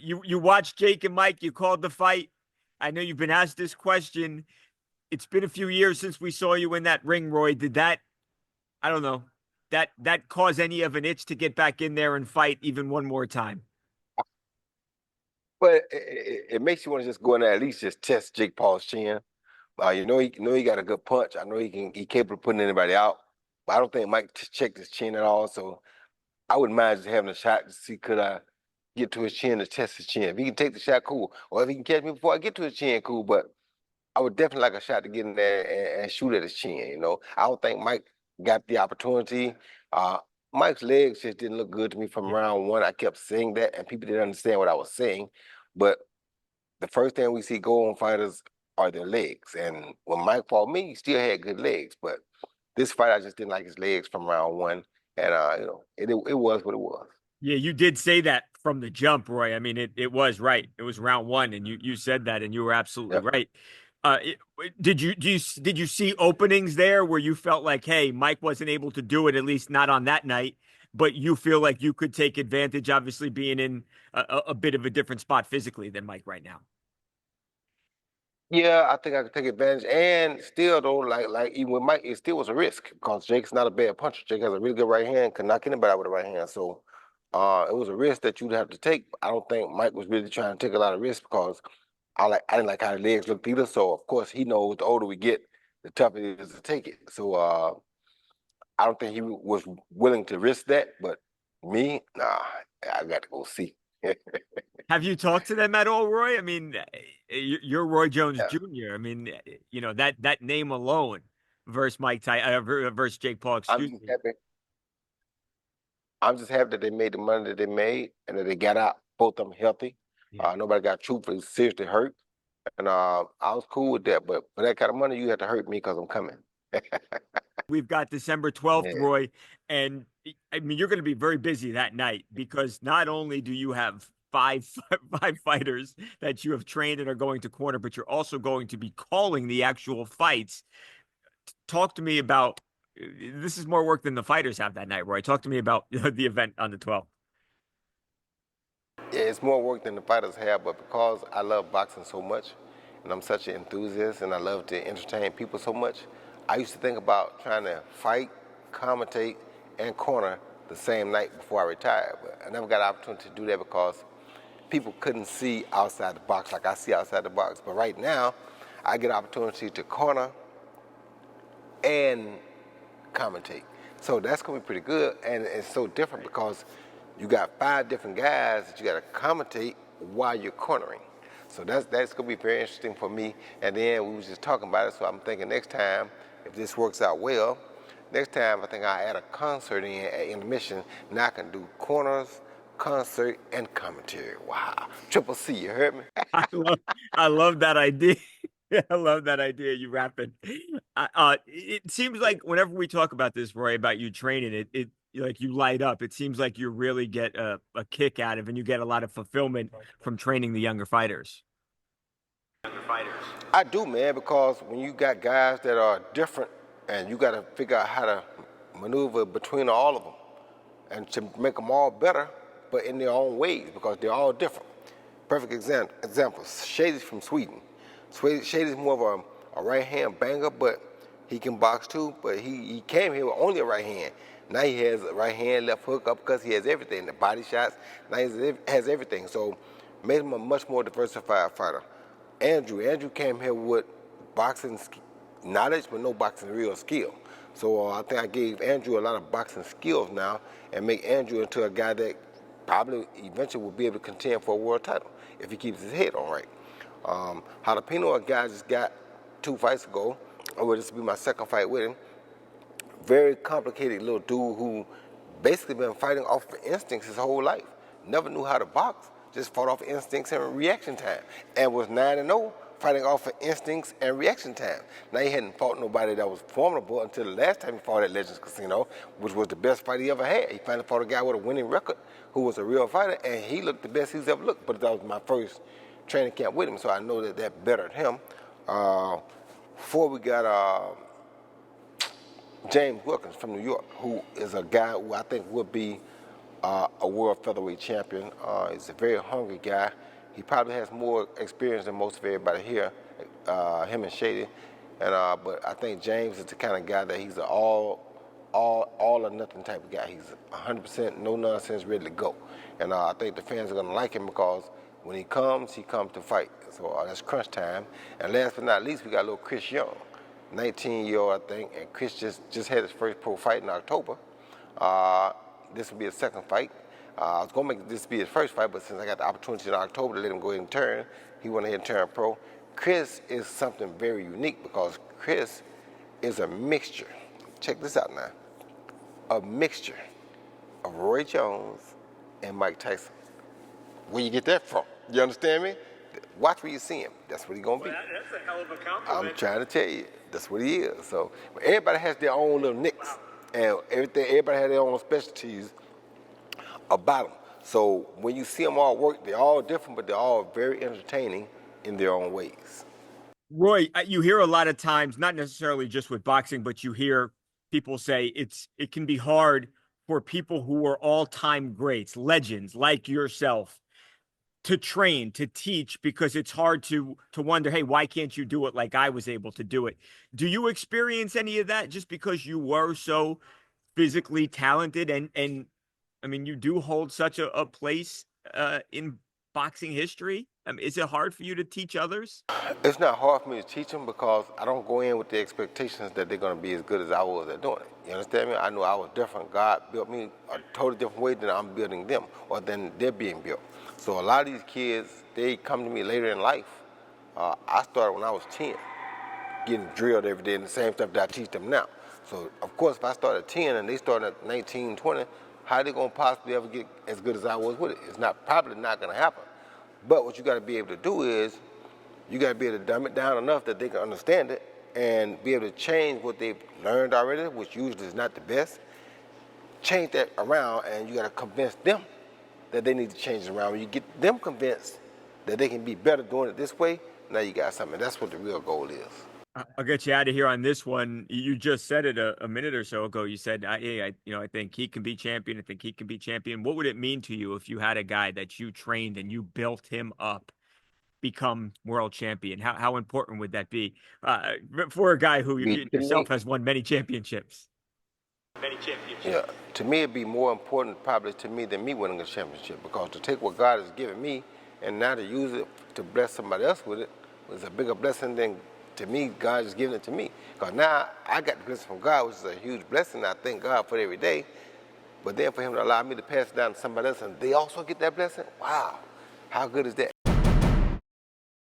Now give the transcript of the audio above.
you watched Jake and Mike. You called the fight. I know you've been asked this question. It's been a few years since we saw you in that ring, Roy. Did that? I don't know. That cause any of an itch to get back in there and fight even one more time? But it makes you want to just go in there at least just test Jake Paul's chin. He got a good punch. I know he capable of putting anybody out. But I don't think Mike checked his chin at all. So I wouldn't mind just having a shot to see could I get to his chin to test his chin. If he can take the shot, cool. Or if he can catch me before I get to his chin, cool. But I would definitely like a shot to get in there and shoot at his chin. I don't think Mike got the opportunity. Uh, Mike's legs just didn't look good to me from Yeah. round one. I kept saying that, and people didn't understand what I was saying. But the first thing we see go on fighters are their legs. And when Mike fought me, he still had good legs. But this fight, I just didn't like his legs from round one. And, it was what it was. Yeah, you did say that from the jump, Roy. I mean, it was right. It was round one, and you said that, and you were absolutely Yep. right. Did you see openings there where you felt like, hey, Mike wasn't able to do it, at least not on that night, but you feel like you could take advantage, obviously being in a bit of a different spot physically than Mike right now? Yeah, I think I could take advantage. And still though, like even with Mike, it still was a risk because Jake's not a bad puncher. Jake has a really good right hand, can knock anybody out with a right hand. So it was a risk that you'd have to take. I don't think Mike was really trying to take a lot of risks because I didn't like how the legs looked either. So of course he knows the older we get, the tougher it is to take it. So I don't think he was willing to risk that. But me, nah, I got to go see. Have you talked to them at all, Roy? I mean, you're Roy Jones Yeah. Jr. I mean, that name alone versus Mike Tyson versus Jake Paul, I'm excuse just me. happy. I'm just happy that they made the money that they made and that they got out, both of them healthy. Yeah. Nobody got truthfully seriously hurt. And I was cool with that. But for that kind of money, you have to hurt me because I'm coming. We've got December 12th, Yeah. Roy, and I mean you're going to be very busy that night because not only do you have five five fighters that you have trained and are going to corner, but you're also going to be calling the actual fights. Talk to me about this is more work than the fighters have that night, Roy. Talk to me about the event on the 12th. Yeah, it's more work than the fighters have, but because I love boxing so much and I'm such an enthusiast and I love to entertain people so much, I used to think about trying to fight, commentate, and corner the same night before I retired. But I never got an opportunity to do that because people couldn't see outside the box like I see outside the box. But right now, I get opportunity to corner and commentate. So that's gonna be pretty good, and it's so different because you got 5 different guys that you got to commentate while you're cornering. So that's gonna be very interesting for me. And then we was just talking about it, so I'm thinking next time, if this works out well, next time I think I'll add a concert in at intermission. Now I can do corners, concert, and commentary. Wow, triple C, you heard me? I love I love that idea. I love that idea. You rapping. It seems like whenever we talk about this, Roy, about you training it like you light up. It seems like you really get a kick out of, and you get a lot of fulfillment from training the younger fighters. I do, man, because when you got guys that are different and you got to figure out how to maneuver between all of them and to make them all better, but in their own ways because they're all different. Perfect example, Shady's from Sweden. Shady's more of a right-hand banger, but he can box too, but he came here with only a right hand. Now he has a right hand, left hook, up because he has everything, the body shots, now he has everything. So made him a much more diversified fighter. Andrew came here with boxing knowledge, but no boxing real skill. So I think I gave Andrew a lot of boxing skills now and make Andrew into a guy that probably eventually will be able to contend for a world title if he keeps his head on right. Jalapeno, a guy just got 2 fights ago. This will be my second fight with him. Very complicated little dude who basically been fighting off of instincts his whole life. Never knew how to box, just fought off instincts and reaction time. And was 9-0 fighting off of instincts and reaction time. Now he hadn't fought nobody that was formidable until the last time he fought at Legends Casino, which was the best fight he ever had. He finally fought a guy with a winning record who was a real fighter, and he looked the best he's ever looked. But that was my first training camp with him, so I know that bettered him. Before we got James Wilkins from New York, who is a guy who I think would be a world featherweight champion. He's a very hungry guy. He probably has more experience than most of everybody here, him and Shady. But I think James is the kind of guy that he's an all or nothing type of guy. He's 100% no nonsense, ready to go. And I think the fans are going to like him because when he comes to fight. So that's crunch time. And last but not least, we got little Chris Young, 19-year-old, I think. And Chris just had his first pro fight in October. This will be his second fight. I was going to make this be his first fight, but since I got the opportunity in October to let him go ahead and turn, he went ahead and turned pro. Chris is something very unique because Chris is a mixture. Check this out now. A mixture of Roy Jones and Mike Tyson. Where you get that from? You understand me? Watch where you see him. That's what he's going to be. Well, that's a hell of a compliment. I'm trying to tell you. That's what he is. So everybody has their own little nicks. Wow. And everybody has their own specialties about them. So when you see them all work, they're all different, but they're all very entertaining in their own ways. Roy, you hear a lot of times, not necessarily just with boxing, but you hear people say it can be hard for people who are all-time greats, legends like yourself, to train, to teach, because it's hard to wonder, hey, why can't you do it like I was able to do it? Do you experience any of that just because you were so physically talented and I mean, you do hold such a place in boxing history? Is it hard for you to teach others? It's not hard for me to teach them because I don't go in with the expectations that they're going to be as good as I was at doing it. You understand me? I knew I was different. God built me a totally different way than I'm building them or than they're being built. So a lot of these kids, they come to me later in life. I started when I was 10, getting drilled every day and the same stuff that I teach them now. So, of course, if I start at 10 and they start at 19, 20, how are they going to possibly ever get as good as I was with it? It's probably not going to happen. But what you got to be able to do is you got to be able to dumb it down enough that they can understand it and be able to change what they've learned already, which usually is not the best. Change that around, and you got to convince them that they need to change it around. When you get them convinced that they can be better doing it this way, now you got something. That's what the real goal is. I'll get you out of here on this one. You just said it a minute or so ago. You said, "Hey, I think he can be champion. I think he can be champion." What would it mean to you if you had a guy that you trained and you built him up, become world champion? How important would that be for a guy who yourself has won many championships? Many championships. Yeah, to me, it'd be more important probably to me than me winning a championship, because to take what God has given me and now to use it to bless somebody else with it was a bigger blessing than. To me, God is giving it to me. Because now I got the blessing from God, which is a huge blessing. I thank God for it every day. But then for him to allow me to pass it down to somebody else and they also get that blessing, wow, how good is that?